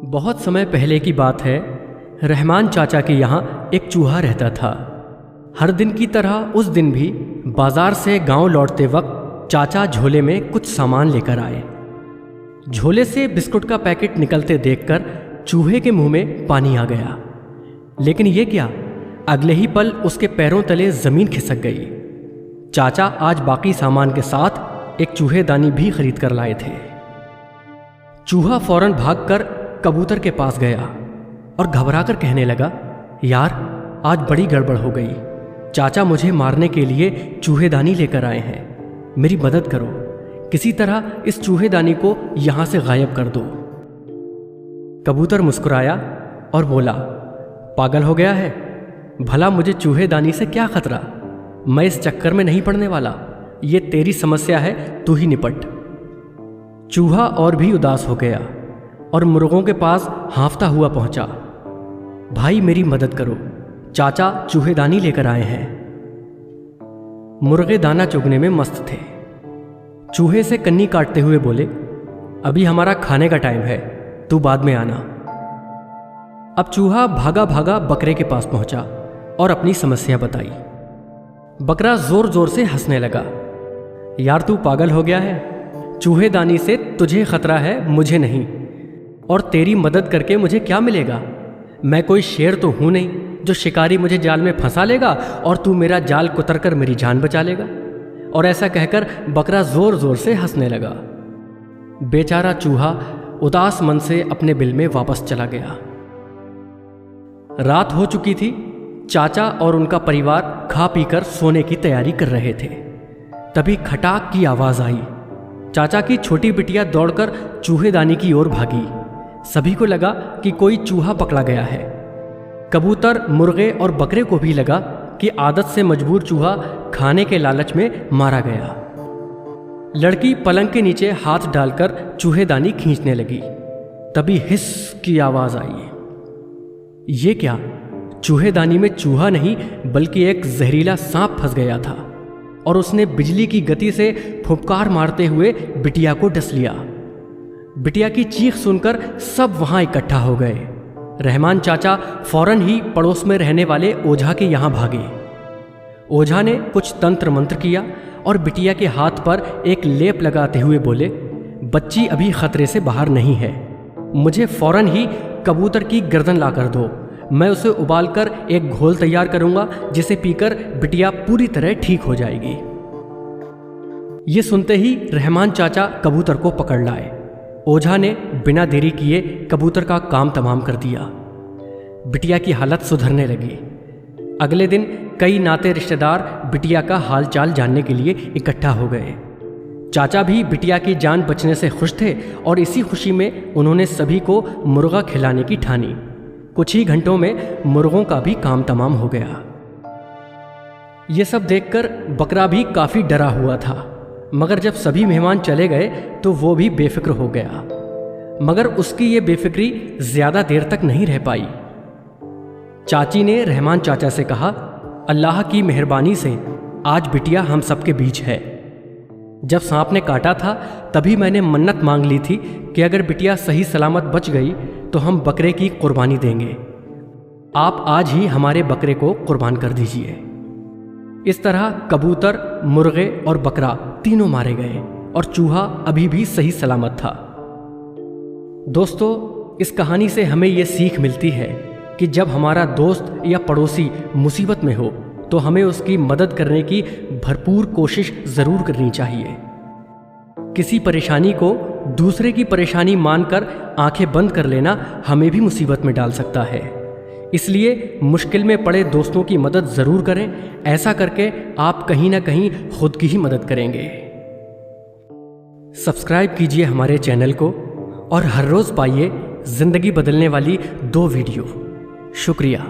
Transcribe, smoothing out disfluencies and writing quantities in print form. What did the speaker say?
बहुत समय पहले की बात है। रहमान चाचा के यहाँ एक चूहा रहता था। हर दिन की तरह उस दिन भी बाजार से गांव लौटते वक्त चाचा झोले में कुछ सामान लेकर आए। झोले से बिस्कुट का पैकेट निकलते देखकर चूहे के मुंह में पानी आ गया। लेकिन ये क्या, अगले ही पल उसके पैरों तले जमीन खिसक गई। चाचा आज बाकी सामान के साथ एक चूहेदानी भी खरीद कर लाए थे। चूहा फौरन भागकर कबूतर के पास गया और घबराकर कहने लगा, यार आज बड़ी गड़बड़ हो गई। चाचा मुझे मारने के लिए चूहेदानी लेकर आए हैं, मेरी मदद करो। किसी तरह इस चूहेदानी को यहां से गायब कर दो। कबूतर मुस्कुराया और बोला, पागल हो गया है? भला मुझे चूहेदानी से क्या खतरा? मैं इस चक्कर में नहीं पड़ने वाला। ये तेरी समस्या है, तू ही निपट। चूहा और भी उदास हो गया और मुर्गों के पास हांफता हुआ पहुंचा। भाई मेरी मदद करो, चाचा चूहेदानी लेकर आए हैं। मुर्गे दाना चुगने में मस्त थे। चूहे से कन्नी काटते हुए बोले, अभी हमारा खाने का टाइम है, तू बाद में आना। अब चूहा भागा भागा बकरे के पास पहुंचा और अपनी समस्या बताई। बकरा जोर जोर से हंसने लगा, यार तू पागल हो गया है? चूहेदानी से तुझे खतरा है, मुझे नहीं। और तेरी मदद करके मुझे क्या मिलेगा? मैं कोई शेर तो हूं नहीं जो शिकारी मुझे जाल में फंसा लेगा और तू मेरा जाल कुतर कर मेरी जान बचा लेगा। और ऐसा कहकर बकरा जोर जोर से हंसने लगा। बेचारा चूहा उदास मन से अपने बिल में वापस चला गया। रात हो चुकी थी। चाचा और उनका परिवार खा पीकर सोने की तैयारी कर रहे थे। तभी खटाक की आवाज आई। चाचा की छोटी बिटिया दौड़कर चूहेदानी की ओर भागी। सभी को लगा कि कोई चूहा पकड़ा गया है। कबूतर, मुर्गे और बकरे को भी लगा कि आदत से मजबूर चूहा खाने के लालच में मारा गया। लड़की पलंग के नीचे हाथ डालकर चूहेदानी खींचने लगी। तभी हिस की आवाज आई। ये क्या? चूहेदानी में चूहा नहीं बल्कि एक जहरीला सांप फंस गया था और उसने बिजली की गति से फुफकार मारते हुए बिटिया को डस लिया। बिटिया की चीख सुनकर सब वहां इकट्ठा हो गए। रहमान चाचा फौरन ही पड़ोस में रहने वाले ओझा के यहां भागे। ओझा ने कुछ तंत्र मंत्र किया और बिटिया के हाथ पर एक लेप लगाते हुए बोले, बच्ची अभी खतरे से बाहर नहीं है। मुझे फौरन ही कबूतर की गर्दन ला कर दो। मैं उसे उबालकर एक घोल तैयार करूंगा जिसे पीकर बिटिया पूरी तरह ठीक हो जाएगी। ये सुनते ही रहमान चाचा कबूतर को पकड़ लाए। ओझा ने बिना देरी किए कबूतर का काम तमाम कर दिया। बिटिया की हालत सुधरने लगी। अगले दिन कई नाते रिश्तेदार बिटिया का हालचाल जानने के लिए इकट्ठा हो गए। चाचा भी बिटिया की जान बचने से खुश थे और इसी खुशी में उन्होंने सभी को मुर्गा खिलाने की ठानी। कुछ ही घंटों में मुर्गों का भी काम तमाम हो गया। ये सब देखकर बकरा भी काफी डरा हुआ था, मगर जब सभी मेहमान चले गए तो वो भी बेफिक्र हो गया। मगर उसकी ये बेफिक्री ज्यादा देर तक नहीं रह पाई। चाची ने रहमान चाचा से कहा, अल्लाह की मेहरबानी से आज बिटिया हम सबके बीच है। जब सांप ने काटा था तभी मैंने मन्नत मांग ली थी कि अगर बिटिया सही सलामत बच गई तो हम बकरे की कुर्बानी देंगे। आप आज ही हमारे बकरे को कुर्बान कर दीजिए। इस तरह कबूतर, मुर्गे और बकरा तीनों मारे गए और चूहा अभी भी सही सलामत था। दोस्तों, इस कहानी से हमें यह सीख मिलती है कि जब हमारा दोस्त या पड़ोसी मुसीबत में हो तो हमें उसकी मदद करने की भरपूर कोशिश जरूर करनी चाहिए। किसी परेशानी को दूसरे की परेशानी मानकर आंखें बंद कर लेना हमें भी मुसीबत में डाल सकता है। इसलिए मुश्किल में पड़े दोस्तों की मदद जरूर करें। ऐसा करके आप कहीं ना कहीं खुद की ही मदद करेंगे। सब्सक्राइब कीजिए हमारे चैनल को और हर रोज पाइए जिंदगी बदलने वाली 2 वीडियो। शुक्रिया।